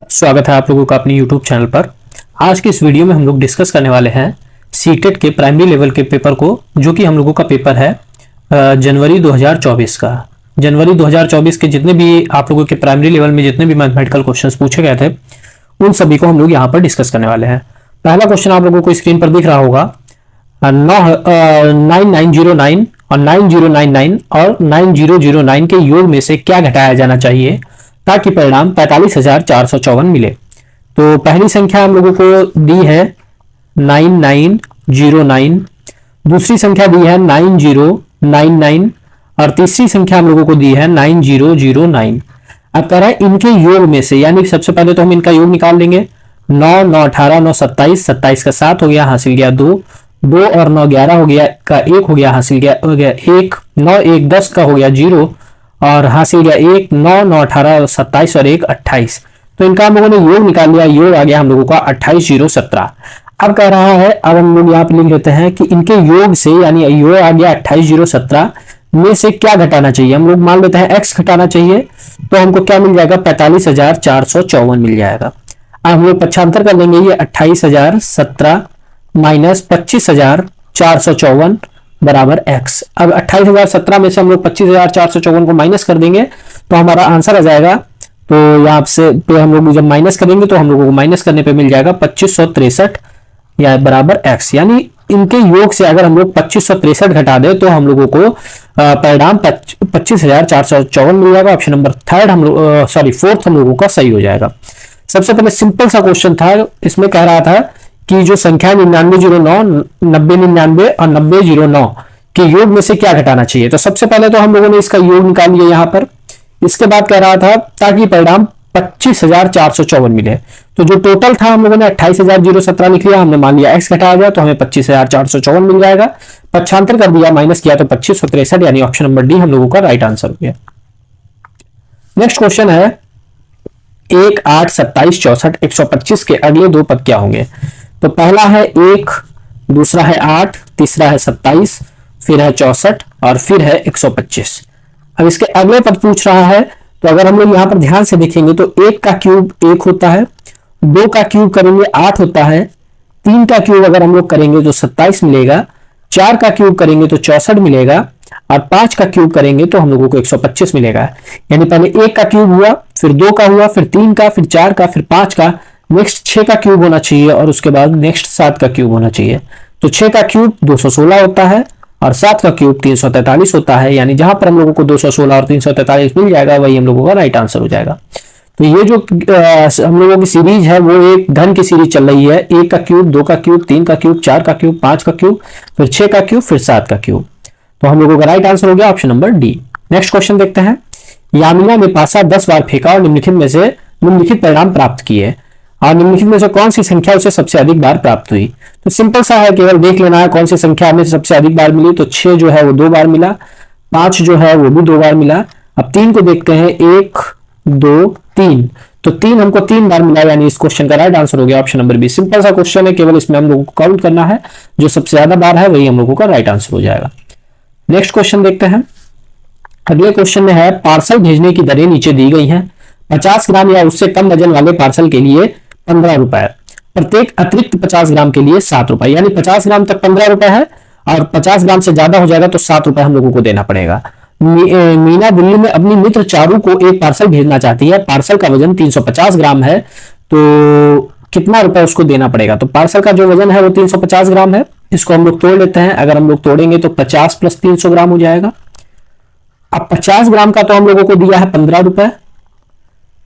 स्वागत है आप लोगों का अपने YouTube चैनल पर। आज की इस वीडियो में हम लोग डिस्कस करने वाले हैं सीटेट के प्राइमरी लेवल के पेपर को, जो कि हम लोगों का पेपर है जनवरी 2024 का। जनवरी 2024 के जितने भी आप लोगों के प्राइमरी लेवल में जितने भी मैथमेटिकल क्वेश्चंस पूछे गए थे, उन सभी को हम लोग यहाँ पर डिस्कस करने वाले हैं। पहला क्वेश्चन आप लोगों को स्क्रीन पर दिख रहा होगा, 9909 और 9099 और 9009 के योग में से क्या घटाया जाना चाहिए ताकि परिणाम 45,454 मिले। तो पहली संख्या हम लोगों को दी है 9909, दूसरी संख्या दी है 9099 और तीसरी संख्या हम लोगों को दी है 9009। अब कह रहा है इनके योग में से, यानी सबसे पहले तो हम इनका योग निकाल लेंगे। 9 9 18 9 27, 27 का 7 हो गया, हासिल गया 2, 2 और 9 11 हो गया, का 1 हो गया, हासिल गया 1, 9 1 10 का हो गया 0 और हासिल गया 1, 9 9 18 27 और 1 28। तो इनका हम लोगों ने योग निकाल लिया, योग आ गया हम लोगों का 28017। अब कह रहा है, अब हम लोग यहाँ पे लिख लेते हैं कि इनके योग से, यानी योग आ गया 28017 में से क्या घटाना चाहिए। हम लोग मान लेते हैं x घटाना चाहिए, तो हमको क्या मिल जाएगा 45,454 मिल जाएगा। अब हम लोग पक्षांतर कर लेंगे, ये 28,017 माइनस 25,454 बराबर x। अब 28,017 में से हम लोग 25,454 को माइनस कर देंगे तो हमारा आंसर आ जाएगा। तो यहाँ से पे हम लोग जब माइनस करेंगे तो हम लोगों को माइनस करने पे मिल जाएगा 2563 या बराबर x। यानी इनके योग से अगर हम लोग 2563 घटा दें तो हम लोगों को परिणाम 25,454 मिल जाएगा। ऑप्शन नंबर थर्ड हम लोग फोर्थ हम लोगों का सही हो जाएगा। सबसे पहले सिंपल सा क्वेश्चन था, इसमें कह रहा था कि जो संख्या 9909, 9099 और 9009 के योग में से क्या घटाना चाहिए। तो सबसे पहले तो हम लोगों ने इसका योग निकाल लिया यहाँ पर। इसके बाद कह रहा था ताकि परिणाम 25,454 मिले। तो जो टोटल था हम लोगों ने 28,017 लिख लिया, हमने मान लिया x घटाया गया तो हमें 25,454 मिल जाएगा। पक्षांतर कर दिया, माइनस किया तो 2563, यानी ऑप्शन नंबर डी हम लोगों का राइट आंसर हो गया। नेक्स्ट क्वेश्चन है 1 8 27 64 125 के अगले दो पद क्या होंगे। तो पहला है 1, दूसरा है 8, तीसरा है 27, फिर है 64 और फिर है 125। अब इसके अगले पद पूछ रहा है, तो अगर हम लोग यहाँ पर ध्यान से देखेंगे तो 1 का क्यूब 1 होता है, 2 का क्यूब करेंगे 8 होता है, 3 का क्यूब अगर हम लोग करेंगे तो 27 मिलेगा, 4 का क्यूब करेंगे तो 64 मिलेगा और 5 का क्यूब करेंगे तो हम लोगों को 125 मिलेगा। यानी पहले 1 का क्यूब हुआ, फिर 2 का हुआ, फिर 3 का, फिर 4 का, फिर 5 का, नेक्स्ट 6 का क्यूब होना चाहिए और उसके बाद नेक्स्ट 7 का क्यूब होना चाहिए। तो 6 का क्यूब 216 होता है और 7 का क्यूब 343 होता है। यानी जहां पर हम लोगों को 216 और 343 मिल जाएगा वही हम लोगों का राइट आंसर हो जाएगा। तो ये जो हम लोगों की सीरीज है वो एक घन की सीरीज चल रही है। 1 का क्यूब, 2 का क्यूब, 3 का क्यूब, 4 का क्यूब, 5 का क्यूब, फिर 6 का क्यूब, फिर 7 का क्यूब। तो हम लोगों का राइट आंसर हो गया option number D. Next question देखते हैं। यामिना ने पासा 10 बार फेंका और निम्नलिखित परिणाम प्राप्त किए और निम्नलिखित में से कौन सी संख्या उसे सबसे अधिक बार प्राप्त हुई। तो सिंपल सा है, केवल देख लेना है कौन सी संख्या हमें सबसे अधिक बार मिली। तो 6 जो है वो 2 बार मिला, 5 जो है वो भी 2 बार मिला। अब 3 को देखते हैं, 1 2 3, तो 3 हमको 3 बार मिला, यानी इस क्वेश्चन का राइट आंसर हो गया ऑप्शन नंबर बी। सिंपल सा क्वेश्चन है, केवल इसमें हम लोगों को काउंट करना है, जो सबसे ज्यादा बार है वही हम लोगों का राइट आंसर हो जाएगा। नेक्स्ट क्वेश्चन देखते हैं। अगले क्वेश्चन में है पार्सल भेजने की दरें नीचे दी गई हैं। 50 ग्राम या उससे कम वजन वाले पार्सल के लिए 15 रुपए, प्रत्येक अतिरिक्त 50 ग्राम के लिए 7 रुपए। यानी 50 ग्राम तक 15 रुपए है और 50 ग्राम से ज्यादा हो जाएगा तो 7 रुपए हम लोगों को देना पड़ेगा। मीना दिल्ली में अपनी मित्र चारू को एक पार्सल भेजना चाहती है। पार्सल का वजन 350 ग्राम है, तो कितना रुपए उसको देना पड़ेगा। तो पार्सल का जो वजन है वो 350 ग्राम है। इसको हम लोग तोड़ लेते हैं। अगर हम लोग तोड़ेंगे तो 50 प्लस 300 ग्राम हो जाएगा। अब 50 ग्राम का तो हम लोगों को दिया है 15 रुपए,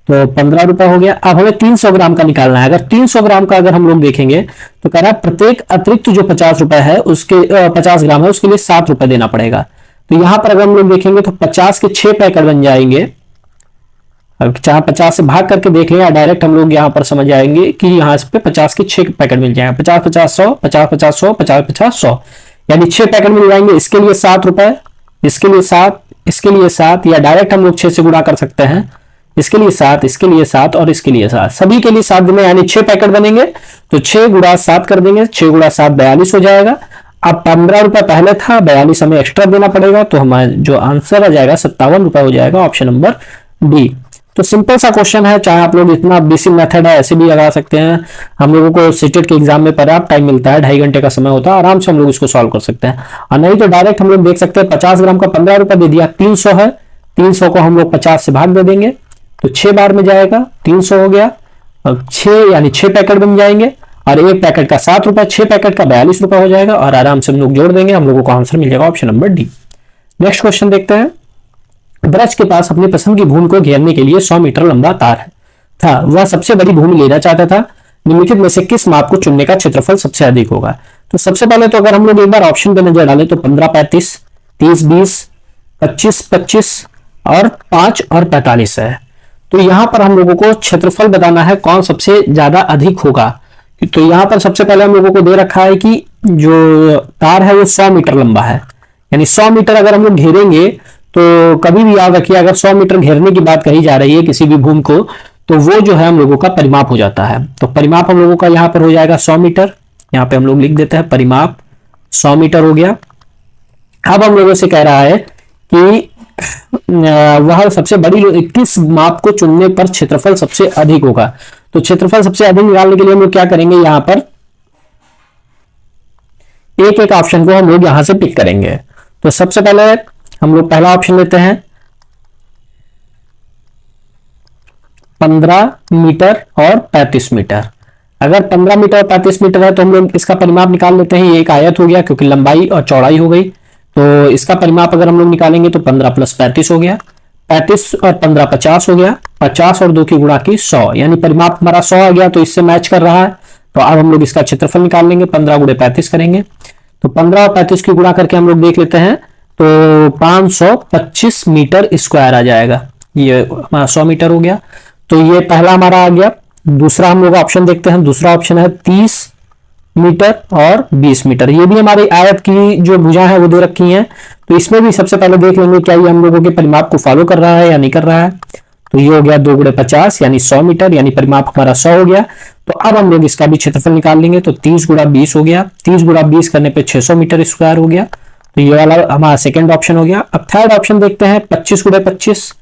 तो 15 रुपए हो गया। अब हमें 300 ग्राम का निकालना है। अगर 300 ग्राम का अगर हम लोग देखेंगे तो कह रहा है प्रत्येक अतिरिक्त जो 50 रुपए है उसके 50 ग्राम है उसके लिए 7 रुपए देना पड़ेगा। तो यहां पर अगर हम लोग देखेंगे तो 50 के 6 पैकेट बन जाएंगे। अब चाहे 50 से भाग करके देख लें या डायरेक्ट हम लोग यहाँ पर समझ जाएंगे कि यहाँ पे 50 के 6 पैकेट मिल जाएंगे। 50 50 100, 50 50 100, 50 50 100, यानी 6 पैकेट मिल जाएंगे। इसके लिए 7 रुपए, इसके लिए 7, इसके लिए 7, या डायरेक्ट हम लोग 6 से गुणा कर सकते हैं। इसके लिए 7, इसके लिए 7 और इसके लिए 7, सभी के लिए 7 देने, यानी 6 पैकेट बनेंगे। तो 6 गुणा 7 कर देंगे, 6 गुणा 7 42 हो जाएगा। अब 15 रुपए पहले था, 42 हमें एक्स्ट्रा देना पड़ेगा, तो हमारा जो आंसर आ जाएगा 57 रुपए हो जाएगा ऑप्शन नंबर डी। तो सिंपल सा क्वेश्चन है, चाहे आप लोग इतना बेसिक मेथड है ऐसे भी लगा सकते हैं। हम लोगों को सीटेट के एग्जाम में पर्याप्त टाइम मिलता है, 2.5 घंटे का समय होता है, आराम से हम लोग इसको सॉल्व कर सकते हैं। और नहीं तो डायरेक्ट हम लोग देख सकते हैं 50 ग्राम का 15 रुपए दे दिया, 300 है, 300 को हम लोग 50 से भाग दे देंगे तो 6 बार में जाएगा, 300 हो गया। अब 6 यानी 6 पैकेट बन जाएंगे और एक पैकेट का 7 रुपए, 6 पैकेट का 42 रुपए हो जाएगा और आराम से हम लोग जोड़ देंगे, हम लोगों को आंसर मिल जाएगा option number D. Next question देखते हैं। ब्रज के पास अपनी पसंद की भूमि को घेरने के लिए 100 मीटर लंबा तार है था, वह सबसे बड़ी भूमि लेना चाहता था, निम्नलिखित में से किस माप को चुनने का क्षेत्रफल सबसे अधिक होगा। तो सबसे पहले तो अगर हम लोग एक बार ऑप्शन पे नजर डालें तो 15 35, 30 20, 25 25 और 5 और 45 है। तो यहां पर हम लोगों को क्षेत्रफल बताना है कौन सबसे ज्यादा अधिक होगा। तो यहां पर सबसे पहले हम लोगों को दे रखा है कि जो तार है वो 100 मीटर लंबा है, यानी 100 मीटर अगर हम लोग घेरेंगे तो कभी भी याद रखिए अगर 100 मीटर घेरने की बात कही जा रही है किसी भी भूमि को तो वो जो है हम लोगों का परिमाप हो जाता है। तो परिमाप हम लोगों का यहाँ पर हो जाएगा 100 मीटर, यहाँ पे हम लोग लिख देते हैं परिमाप 100 मीटर हो गया। अब हम लोगों से कह रहा है कि वह सबसे बड़ी किस माप को चुनने पर क्षेत्रफल सबसे अधिक होगा। तो क्षेत्रफल सबसे अधिक निकालने के लिए हम लोग क्या करेंगे, यहां पर एक एक ऑप्शन को हम लोग यहां से पिक करेंगे। तो सबसे पहले हम लोग पहला ऑप्शन लेते हैं 15 मीटर और 35 मीटर। अगर 15 मीटर और 35 मीटर है तो हम लोग इसका परिमाप निकाल लेते हैं। ये एक आयत हो गया क्योंकि लंबाई और चौड़ाई हो गई, तो इसका परिमाप अगर हम लोग निकालेंगे तो 15 + 35 हो गया, 35 और 15 50 हो गया, 50 और 2 की गुणा की 100, यानी परिमाप हमारा 100 आ गया। तो इससे मैच कर रहा है। तो अब हम लोग इसका क्षेत्रफल निकाल लेंगे, 15 × 35 करेंगे तो 15 और 35 की गुणा करके हम लोग देख लेते हैं तो 525 मीटर स्क्वायर आ जाएगा। ये हमारा 100 मीटर हो गया। तो ये पहला हमारा आ गया। दूसरा हम लोग ऑप्शन देखते हैं, दूसरा ऑप्शन है 30 मीटर और 20 मीटर। ये भी हमारी आयत की जो भुजा है वो दे रखी है। तो इसमें भी सबसे पहले देख लेंगे क्या ये हम लोगों के परिमाप को फॉलो कर रहा है या नहीं कर रहा है। तो ये हो गया 2 × 50 यानी 100 मीटर, यानी परिमाप हमारा 100 हो गया। तो अब हम लोग इसका भी क्षेत्रफल निकाल लेंगे। तो 30 × 20 हो गया, 30 × 20 करने पे 600 मीटर स्क्वायर हो गया। तो ये वाला हमारा सेकंड ऑप्शन हो गया। अब थर्ड ऑप्शन देखते हैं 25 × 25।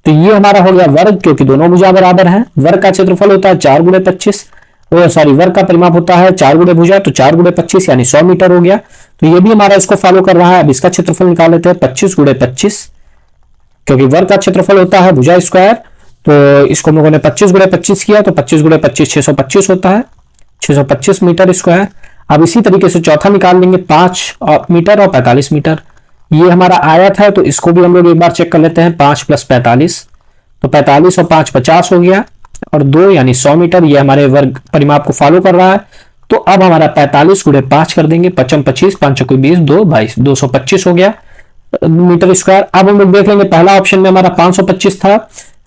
तो ये हमारा हो गया वर्ग, क्योंकि दोनों भुजा बराबर है। वर्ग का क्षेत्रफल होता है 4 × 25, वर्ग का परिमाप होता है 4 गुणे भुजा, तो 4 × 25 यानी 100 मीटर हो गया। तो ये भी हमारा इसको फॉलो कर रहा है। अब इसका क्षेत्रफल निकाल लेते हैं 25 × 25, क्योंकि वर्ग का क्षेत्रफल होता है भुजा स्क्वायर। तो इसको हम लोगों ने 25 × 25 किया तो 25 × 25 625 होता है, 625 मीटर स्क्वायर। अब इसी तरीके से चौथा निकाल लेंगे 5 मीटर और 45 मीटर। ये हमारा आयत है तो इसको भी हम लोग एक बार चेक कर लेते हैं। 5 + 45 तो 45 और 5 50 हो गया और 2 यानी 100 मीटर। ये हमारे वर्ग परिमाप को फॉलो कर रहा है। तो अब हमारा 45 × 5 कर देंगे, 55 25, 5 × 20, 2 22, 225 हो गया मीटर स्क्वायर। अब हम लोग देख लेंगे पहला ऑप्शन में हमारा 525 था,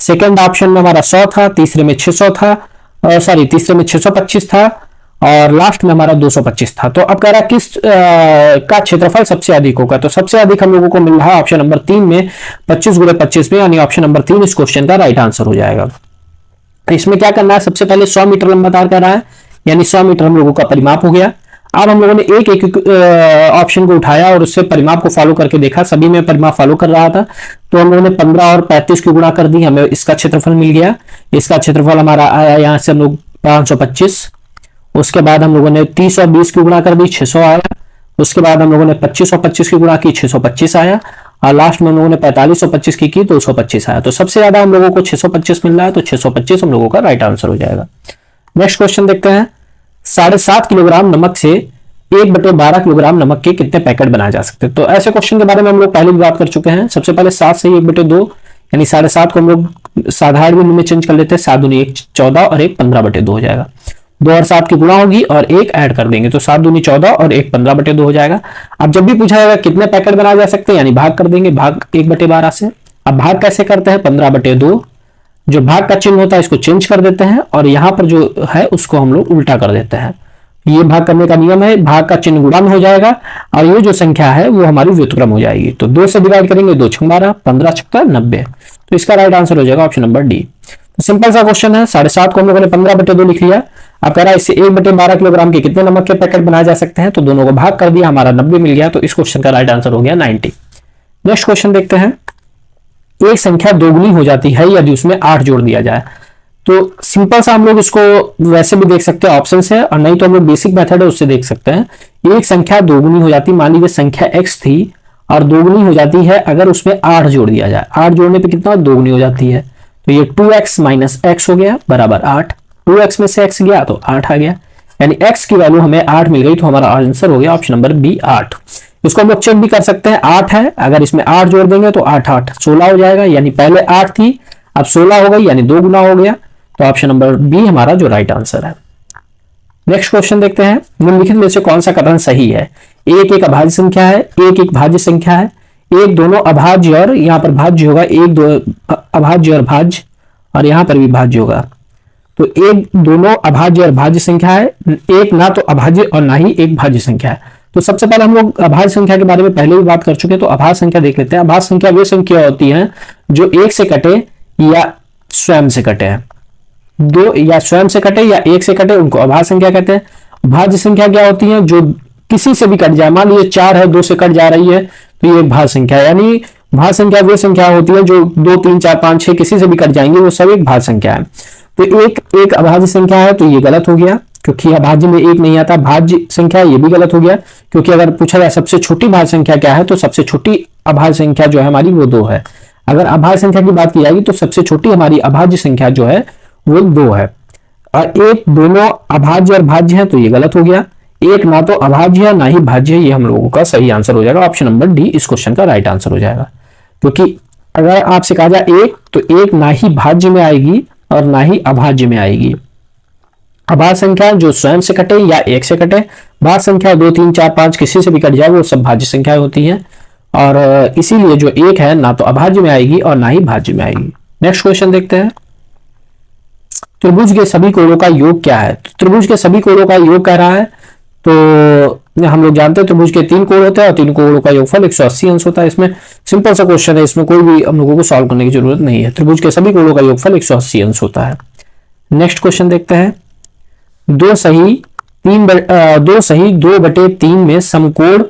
सेकंड ऑप्शन में हमारा 100 था, तीसरे में 600 था, तीसरे में 625 था और लास्ट में हमारा 225 था। तो अब कह रहा है किस का क्षेत्रफल सबसे अधिक होगा। तो सबसे अधिक हम लोगों को मिल रहा है ऑप्शन नंबर 3 में, 25 × 25 में, यानी ऑप्शन नंबर 3 इस क्वेश्चन का राइट आंसर हो जाएगा। इसमें क्या करना है, सबसे पहले 100 मीटर लंबा तार कर रहा है, यानी 100 मीटर हम लोगों का परिमाप हो गया। अब हम लोगों ने एक एक ऑप्शन को उठाया और उससे परिमाप को फॉलो करके देखा, सभी में परिमाप फॉलो कर रहा था। तो हम लोगों ने 15 और 35 की गुणा कर दी, हमें इसका क्षेत्रफल मिल गया। इसका क्षेत्रफल हमारा आया यहाँ से हम लोग 525। उसके बाद हम लोगों ने 30 और 20 की गुणा कर दी, 600 आया। उसके बाद हम लोगों ने 25 और 25 की गुणा की, 625 आया। और लास्ट में हम लोगों ने 45 और 25 की 225 आया। तो सबसे ज्यादा हम लोगों को 625 मिल रहा है, तो 625 हम लोगों का राइट आंसर हो जाएगा। नेक्स्ट क्वेश्चन देखते हैं। 7.5 किलोग्राम नमक से 1/12 किलोग्राम नमक के कितने पैकेट बनाए जा सकते हैं। तो ऐसे क्वेश्चन के बारे में हम लोग पहले भी बात कर चुके हैं। सबसे पहले 7 से 1/2 यानी 7.5 को हम लोग साधारण बिंदु में चेंज कर लेते हैं। 7 दूनी 1 14 और 1 15/2 हो जाएगा। 2 और 7 की गुणा होगी और 1 ऐड कर देंगे तो 7 दूनी 14 और 1 15/2 हो जाएगा। अब जब भी पूछा जाएगा कितने पैकेट बनाए जा सकते हैं, यानी भाग कर देंगे, भाग 1/12 से। अब भाग कैसे करते हैं, 15/2, जो भाग का चिन्ह होता है इसको चेंज कर देते हैं और यहां पर जो है उसको हम लोग उल्टा कर देते हैं। ये भाग करने का नियम है, भाग का चिन्ह गुणन हो जाएगा और ये जो संख्या है वो हमारी व्युत्क्रम हो जाएगी। तो 2 से डिवाइड करेंगे, 2 × 12, 15 × 90। तो इसका राइट आंसर हो जाएगा ऑप्शन नंबर डी। तो सिंपल सा क्वेश्चन है। 7.5 को हम लोगों ने 15/2 लिख लिया। अब कह रहा है इससे 1/12 किलोग्राम के कितने नमक के पैकेट बनाए जा सकते हैं। तो दोनों को भाग कर दिया, हमारा 90 मिल गया। तो इस क्वेश्चन का राइट आंसर हो गया 90। नेक्स्ट क्वेश्चन देखते हैं। एक संख्या दोगुनी हो जाती है यदि उसमें 8 जोड़ दिया जाए। तो सिंपल सा हम लोग इसको वैसे भी देख सकते हैं, ऑप्शन है, और नहीं तो हम लोग बेसिक मेथड है उससे देख सकते हैं। एक संख्या दोगुनी हो जाती, मान लीजिए संख्या x थी और दोगुनी हो जाती है अगर उसमें 8 जोड़ दिया जाए। 8 जोड़ने पे कितना दोगुनी हो जाती है, तो ये 2x माइनस x हो गया बराबर 8। 2x में से x गया तो 8 आ गया, यानी x की वैल्यू हमें 8 मिल गई, तो हमारा आंसर हो गया ऑप्शन नंबर बी 8। इसको हम लोग चेक भी कर सकते हैं, 8 है, अगर इसमें 8 जोड़ देंगे तो 8 8 16 हो जाएगा, यानी पहले 8 थी अब 16 हो गई, यानी 2 गुना हो गया। तो ऑप्शन नंबर बी हमारा जो राइट आंसर है। नेक्स्ट क्वेश्चन देखते हैं, निम्नलिखित में से कौन सा कथन सही है। एक एक अभाज्य संख्या है, एक एक भाज्य संख्या है, एक दोनों अभाज्य और यहाँ पर भाज्य होगा, एक दो अभाज्य और भाज्य, और यहाँ पर भी भाज्य होगा। तो एक दोनों अभाज्य और भाज्य संख्या है, एक ना तो अभाज्य और ना ही एक भाज्य संख्या है। तो सबसे पहले हम लोग अभाज्य संख्या के बारे में पहले भी बात कर चुके हैं, तो अभाज्य संख्या देख लेते हैं। अभाज्य संख्या वे संख्या होती है जो एक से कटे या स्वयं से कटे हैं, दो या स्वयं से कटे या एक से कटे, उनको अभाज्य संख्या कहते हैं। भाज्य संख्या क्या होती है, जो किसी से भी कट जाए, मान लीजिए 4 है 2 से कट जा रही है तो ये भाज्य संख्या है। यानी भाज्य संख्या वो संख्या होती है जो 2 3 4 5 6 किसी से भी कट जाएंगे, वो सब एक भाज्य संख्या है। तो एक एक अभाज्य संख्या है, तो ये गलत हो गया क्योंकि अभाज्य में एक नहीं आता। भाज्य संख्या ये भी गलत हो गया, क्योंकि अगर पूछा जाए सबसे छोटी भाज्य संख्या क्या है, तो सबसे छोटी अभाज्य संख्या जो है हमारी वो 2 है। अगर अभाज्य संख्या की बात की जाएगी तो सबसे छोटी हमारी अभाज्य संख्या जो है वो 2 है। और एक दोनों अभाज्य और भाज्य है, तो ये गलत हो गया। एक ना तो अभाज्य है ना ही भाज्य है, ये हम लोगों का सही आंसर हो जाएगा। ऑप्शन नंबर डी इस क्वेश्चन का राइट आंसर हो जाएगा, क्योंकि अगर आपसे कहा जाए एक, तो एक ना ही भाज्य में आएगी और ना ही अभाज्य में आएगी। अभाज्य संख्या जो स्वयं से कटे या एक से कटे, भाज्य संख्या 2 3 4 5 किसी से भी कट जाए, वो सब भाज्य संख्याएं होती हैं। और इसीलिए जो एक है ना तो अभाज्य में आएगी और ना ही भाज्य में आएगी। नेक्स्ट क्वेश्चन देखते हैं, त्रिभुज के सभी कोणों का योग क्या है। तो त्रिभुज के सभी कोणों का योग कह रहा है, तो हम लोग जानते हैं त्रिभुज के 3 कोण होते हैं और 3 कोणों का योगफल 180 अंश होता है। इसमें सिंपल सा क्वेश्चन है, इसमें कोई भी हम लोगों को सॉल्व करने की जरूरत नहीं है। त्रिभुज के सभी कोणों का योगफल 180 अंश होता है। नेक्स्ट क्वेश्चन देखते हैं, 2 सही 2/3 में समकोण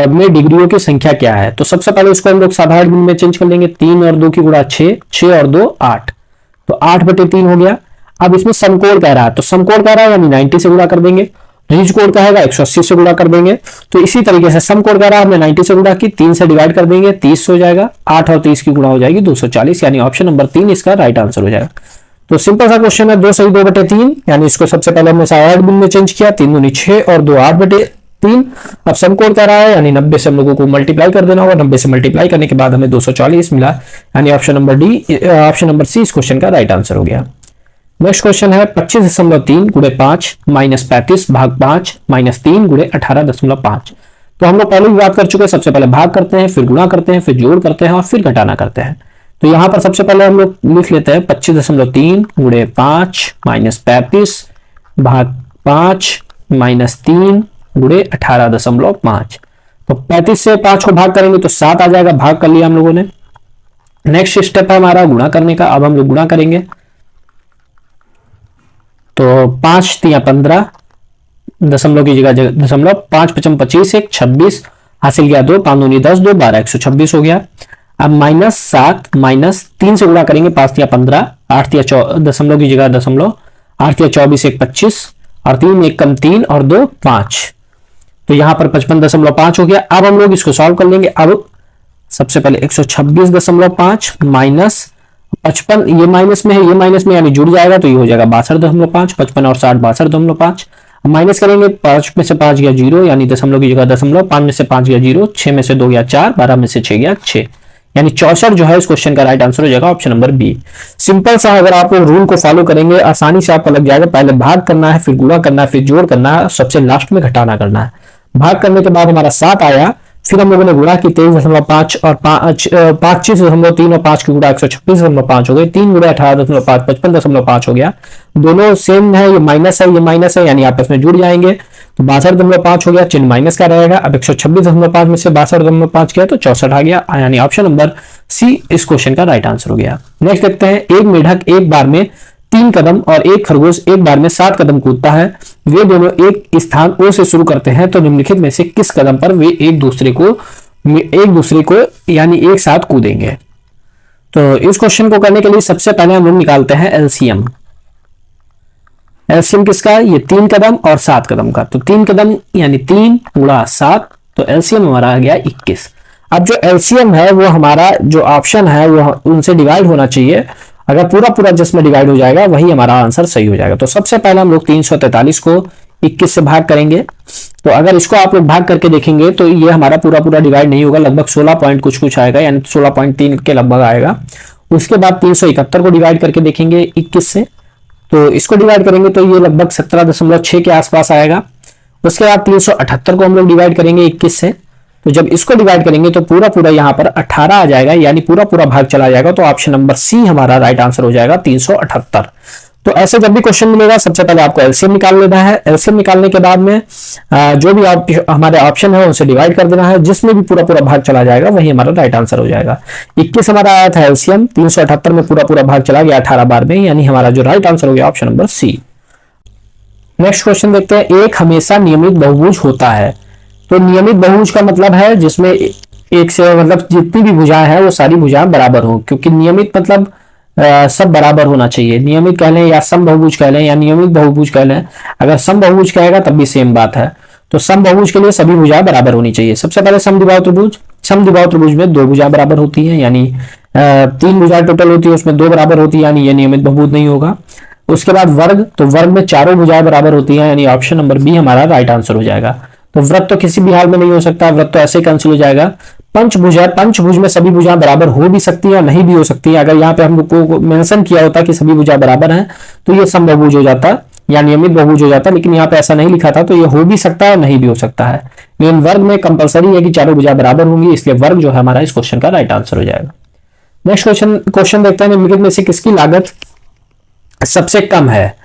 में डिग्रियों की संख्या क्या है। तो सबसे पहले इसको हम लोग साधारण गुण में चेंज कर लेंगे, 3 और 2 की गुणा 6, 6 और 2 8, तो 8/3 हो गया। अब इसमें समकोण कह रहा है, तो समकोण कह रहा है यानी 90 से गुणा कर देंगे, ऋज कोण कहेगा 180 से गुणा कर देंगे। तो इसी तरीके से समकोण कह रहा है, हमने 90 से गुणा की, 3 से डिवाइड कर देंगे, 30 हो जाएगा, 8 और 30 की गुणा हो जाएगी 240, यानी ऑप्शन नंबर 3 इसका राइट आंसर हो जाएगा। तो सिंपल सा क्वेश्चन है, 2 सही 2/3, यानी इसको सबसे पहले हमने साधारण गुण में चेंज किया, 3 दूनी 6 और 2 8/3। अब समकोण कह रहा है यानी 90 से हम लोगों को मल्टीप्लाई कर देना होगा, 90 से मल्टीप्लाई करने के बाद हमें 240 मिला, यानी ऑप्शन नंबर सी इस क्वेश्चन का राइट आंसर हो गया। नेक्स्ट क्वेश्चन है 25.3 गुणे 5 माइनस 35 भाग 5 माइनस 3 गुणे 18.5। तो हम लोग पहले भी बात कर चुके हैं, सबसे पहले भाग करते हैं, फिर गुणा करते हैं, फिर जोड़ करते हैं और फिर घटाना करते हैं। तो यहाँ पर सबसे पहले हम लोग लिख लेते हैं 25.3 गुणे 5 माइनस 35 भाग 5 माइनस 3 गुणे 18.5। तो 35 से 5 को भाग करेंगे तो 7 आ जाएगा, भाग कर लिया हम लोगों ने। नेक्स्ट स्टेप है हमारा गुणा करने का, अब हम लोग गुणा करेंगे, तो 5 3 15 दशमलव की जगह दशमलव, 5 5 25 1 26 हासिल किया 2, 5 दूनी 10 2 12 126 हो गया। अब माइनस 7 माइनस 3 से गुणा करेंगे, 5 3 15 8 3 दशमलव की जगह दशमलव, 8 3 24 1 25 और 3 1 कम 3 और 2 5, तो यहां पर 55.5 हो गया। अब हम लोग इसको सॉल्व कर लेंगे। अब सबसे पहले 126.5 माइनस 55, ये माइनस में है, ये माइनस में यानी जुड़ जाएगा, तो ये हो जाएगा 62.5, 55 और 60 62.5। माइनस करेंगे, 5 में से 5 गया 0, यानी दशमलव की जगह दशमलव, 5 में से 5 गया 0, 6 में से 2 गया 4, 12 में से 6 गया 6, यानी 64 जो है इस क्वेश्चन का राइट आंसर हो जाएगा ऑप्शन नंबर बी। सिंपल सा, अगर आप रूल को फॉलो करेंगे आसानी से आपको लग जाएगा। पहले भाग करना है, फिर गुणा करना है, फिर जोड़ करना है, सबसे लास्ट में घटाना करना है। भाग करने के बाद हमारा 7 आया, फिर हम लोगों ने गुणा की 23.5 और 25.3 और 5 की गुणा 126.5 हो गई, 3 गुणा 18.5 55.5 हो गया। दोनों सेम है, ये माइनस है ये माइनस है, यानी आपस में जुड़ जाएंगे, तो 62.5 हो गया, चिन्ह माइनस का रहेगा। अब 126.5 में से 62.5 किया तो 64 आ गया, यानी ऑप्शन नंबर सी इस क्वेश्चन का राइट आंसर हो गया। नेक्स्ट देखते हैं, एक मेढक एक बार में 3 कदम और एक खरगोश एक बार में 7 कदम कूदता है, वे दोनों एक स्थान ओ से शुरू करते हैं, तो निम्नलिखित में से किस कदम पर वे एक दूसरे को यानी एक साथ कूदेंगे। तो इस क्वेश्चन को करने के लिए सबसे पहले हम लोग निकालते हैं एलसीएम। एलसीएम किसका? ये 3 कदम और 7 कदम का। तो 3 कदम यानी 3 गुणा 7, तो एलसीएम हमारा आ गया 21। अब जो एलसीएम है वो हमारा जो ऑप्शन है वो उनसे डिवाइड होना चाहिए। अगर पूरा पूरा जिसमें डिवाइड हो जाएगा वही हमारा आंसर सही हो जाएगा। तो सबसे पहले हम लोग 343 को 21 से भाग करेंगे। तो अगर इसको आप लोग भाग करके देखेंगे तो ये हमारा पूरा पूरा डिवाइड नहीं होगा, लगभग 16 पॉइंट कुछ कुछ आएगा, यानी 16.3 के लगभग आएगा। उसके बाद 371 को डिवाइड करके देखेंगे 21 से, तो इसको डिवाइड करेंगे तो ये लगभग 17.6 के आसपास आएगा। उसके बाद 378 को हम लोग डिवाइड करेंगे 21 से, तो जब इसको डिवाइड करेंगे तो पूरा पूरा यहाँ पर 18 आ जाएगा, यानी पूरा पूरा भाग चला जाएगा। तो ऑप्शन नंबर सी हमारा राइट आंसर हो जाएगा 378। तो ऐसे जब भी क्वेश्चन मिलेगा सबसे पहले आपको एलसीएम निकाल लेना है। एलसीएम निकालने के बाद में जो भी हमारे ऑप्शन है उनसे डिवाइड कर देना है, जिसमें भी पूरा पूरा भाग चला जाएगा वही हमारा राइट आंसर हो जाएगा। 21 हमारा आया था एलसीएम, 378 में पूरा पूरा भाग चला गया 18 बार में, यानी हमारा जो राइट आंसर हो गया option number C. Next question देखते हैं। एक हमेशा नियमित बहुभुज होता है। तो नियमित बहुभुज का मतलब है जिसमें एक से मतलब जितनी भी भुजाएं हैं वो सारी भुजाएं बराबर हो, क्योंकि नियमित मतलब सब बराबर होना चाहिए। नियमित कह लें या सम बहुभुज कह लें या नियमित बहुभुज कह लें, अगर सम बहुभुज कहेगा तब भी सेम बात है। तो सम बहुभुज के लिए सभी भुजाएं बराबर होनी चाहिए। सबसे पहले समद्विबाहु त्रिभुज। समद्विबाहु त्रिभुज में 2 भुजाएं बराबर होती हैं, यानी 3 भुजाएं टोटल होती है, उसमें 2 बराबर होती है, यानी ये नियमित बहुभुज नहीं होगा। उसके बाद वर्ग, तो वर्ग में 4 भुजाएं बराबर होती हैं, यानी ऑप्शन नंबर बी हमारा राइट आंसर हो जाएगा। तो वृत्त तो किसी भी हाल में नहीं हो सकता, वृत्त तो ऐसे ही कैंसिल हो जाएगा। पंचभुज है, पंचभुज में सभी भुजाएं बराबर हो भी सकती है और नहीं भी हो सकती है। अगर यहाँ पे हम लोग को मेंशन किया होता कि सभी भुजाएं बराबर हैं तो ये समबहुभुज हो जाता या नियमित बहुभुज हो जाता, लेकिन यहाँ पे ऐसा नहीं लिखा था, तो ये हो भी सकता है नहीं भी हो सकता है। लेकिन वर्ग में कंपलसरी है कि चारों भुजाएं बराबर होंगी, इसलिए वर्ग जो है हमारा इस क्वेश्चन का राइट आंसर हो जाएगा। नेक्स्ट क्वेश्चन देखते हैं। निम्नलिखित में से किसकी लागत सबसे कम है?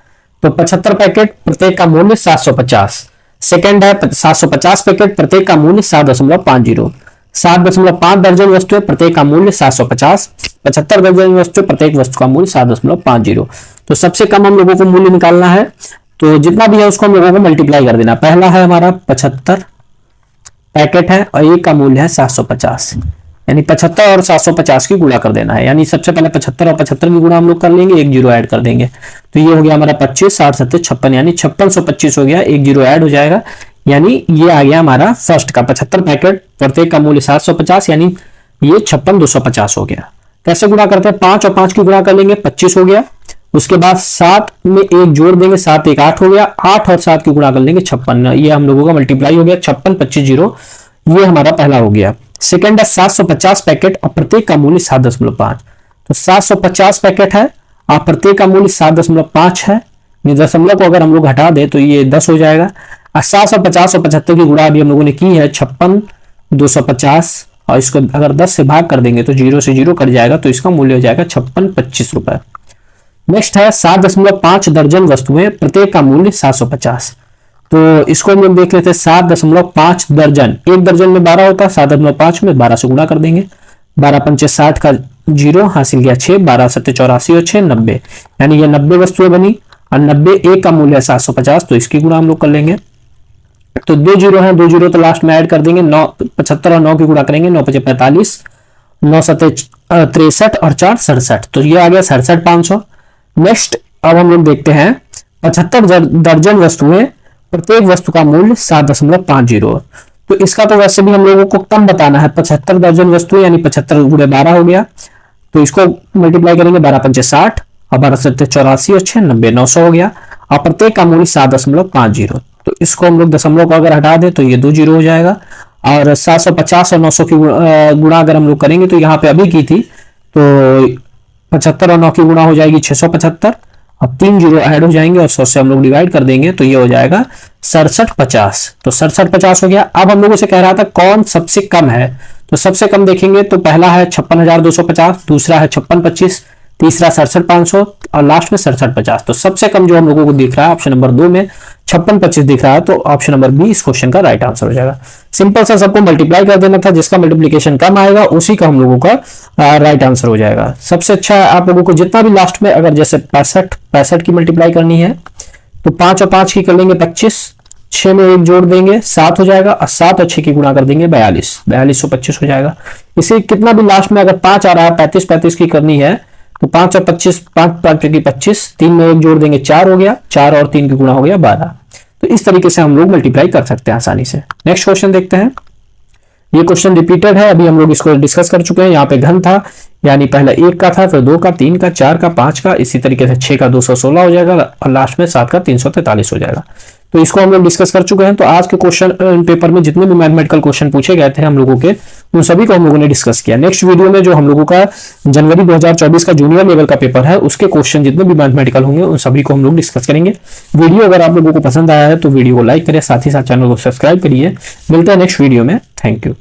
तो 75 पैकेट, प्रत्येक का मूल्य 750। सेकंड है 750 पैकेट, प्रत्येक का मूल्य 7.50। 7.5 दर्जन वस्तुएं, प्रत्येक का मूल्य 750। 75 दर्जन वस्तुएं, प्रत्येक वस्तु का मूल्य 7.50। तो सबसे कम हम लोगों को मूल्य निकालना है, तो जितना भी है उसको हम लोगों को मल्टीप्लाई कर देना। पहला है हमारा 75 पैकेट है और एक का मूल्य है 750, यानी 75 और 750 की गुणा कर देना है। यानी सबसे पहले 75 और 75 की गुणा हम लोग कर लेंगे, एक जीरो ऐड कर देंगे, तो ये हो गया हमारा 25, 60 7 56, यानी 5625 हो गया, एक जीरो ऐड हो जाएगा, यानी ये आ गया हमारा फर्स्ट का 75 पैकेट, प्रत्येक का मूल्य 750, यानी ये 56,250 हो गया। कैसे गुणा करते हैं? 5 और 5 की गुणा कर लेंगे, 25 हो गया। उसके बाद 7 में एक जोड़ देंगे, 7 1 8 हो गया। 8 और 7 की गुणा कर लेंगे 56, ये हम लोगों का मल्टीप्लाई हो गया 56 25 0, ये हमारा पहला हो गया। सेकंड है 750 पैकेट और प्रत्येक का मूल्य 7.5। तो 750 पैकेट है और प्रत्येक का मूल्य 7.5 है। दशमलव को अगर हम लोग हटा दे तो ये 10 हो जाएगा। 750 और 75 की गुणा अभी हम लोगों ने की है 56,250, और इसको अगर 10 से भाग कर देंगे तो 0 से 0 कट जाएगा, तो इसका मूल्य हो जाएगा 5625 रुपए। नेक्स्ट है 7.5 दर्जन वस्तुएं, प्रत्येक का मूल्य 750। तो इसको हम लोग देख लेते हैं। 7.5 दर्जन, एक दर्जन में 12 होता है, 7.5 में 12 से गुणा कर देंगे। 12 पंचे 60 का 0 हासिल गया 6, 12 7 84 और 6 90, यानी ये 90 वस्तुएं बनी और 90 एक का मूल्य है 750, तो इसकी गुणा हम लोग कर लेंगे। तो 2 जीरो है, 2 जीरो तो लास्ट में ऐड कर देंगे। 9 75 और 9 की गुणा करेंगे, 9 5 45, 9 7 63 और 4 67, तो ये आ गया 67,500। नेक्स्ट अब हम लोग देखते हैं 75 दर्जन वस्तुएं, प्रत्येक वस्तु का मूल्य 7.50। तो इसका तो वैसे भी हम लोगों को कम बताना है। 75 दर्जन वस्तुएं यानी 75 गुणे 12 हो गया, तो इसको मल्टीप्लाई करेंगे 12 पंचे 60 और 12 7 84 और 6 90, 900 हो गया और प्रत्येक का मूल्य 7.50। तो इसको हम लोग दशमलव को अगर हटा दें तो ये 2 जीरो हो जाएगा। और 750 और 900 की गुणा अगर हम लोग करेंगे तो यहाँ पे अभी की थी, तो 75 और 9 की गुणा हो जाएगी 675, अब 3 जीरो ऐड हो जाएंगे और 100 से हम लोग डिवाइड कर देंगे, तो ये हो जाएगा 6750। तो 6750 हो गया। अब हम लोगों से कह रहा था कौन सबसे कम है, तो सबसे कम देखेंगे तो पहला है 56,250, दूसरा है 5625, तीसरा 67,500 और लास्ट में 6750। तो सबसे कम जो हम लोगों को दिख रहा है ऑप्शन नंबर 2 में 5625 दिख रहा है, तो ऑप्शन नंबर बी इस क्वेश्चन का राइट आंसर हो जाएगा। सिंपल सा सबको मल्टीप्लाई कर देना था, जिसका मल्टीप्लीकेशन कम आएगा उसी का हम लोगों का राइट आंसर हो जाएगा। सबसे अच्छा आप लोगों को जितना भी लास्ट में अगर जैसे 65 की मल्टीप्लाई करनी है तो 5 और 5 की कर लेंगे 25, 6 में 1 जोड़ देंगे 7 हो जाएगा, और 7 और 6 की गुणा कर देंगे 42, 4225 हो जाएगा। इसे कितना भी लास्ट में अगर 5 आ रहा है, 35 35 की करनी है तो 5 और 25, 5 5 की 25, 3 में 1 जोड़ देंगे 4 हो गया, 4 और 3 की गुणा हो गया 12। तो इस तरीके से हम लोग मल्टीप्लाई कर सकते हैं आसानी से। नेक्स्ट क्वेश्चन देखते हैं। ये क्वेश्चन रिपीटेड है, अभी हम लोग इसको डिस्कस कर चुके हैं। यहाँ पे घन था, यानी पहला 1 का था, फिर 2 का, 3 का, 4 का, 5 का, इसी तरीके से 6 का 216 हो जाएगा, और लास्ट में 7 का 343 हो जाएगा। तो इसको हम लोग डिस्कस कर चुके हैं। तो आज के क्वेश्चन पेपर में जितने भी मैथमेटिकल क्वेश्चन पूछे गए थे हम लोगों के, उन सभी को हम लोगों ने डिस्कस किया। नेक्स्ट वीडियो में जो हम लोगों का जनवरी 2024 का जूनियर लेवल का पेपर है, उसके क्वेश्चन जितने भी मैथमेटिकल होंगे उन सभी को हम लोग डिस्कस करेंगे। वीडियो अगर आप लोगों को पसंद आया है तो वीडियो को लाइक करें, साथ ही साथ चैनल को सब्सक्राइब करिए। मिलता है नेक्स्ट वीडियो में। Thank you.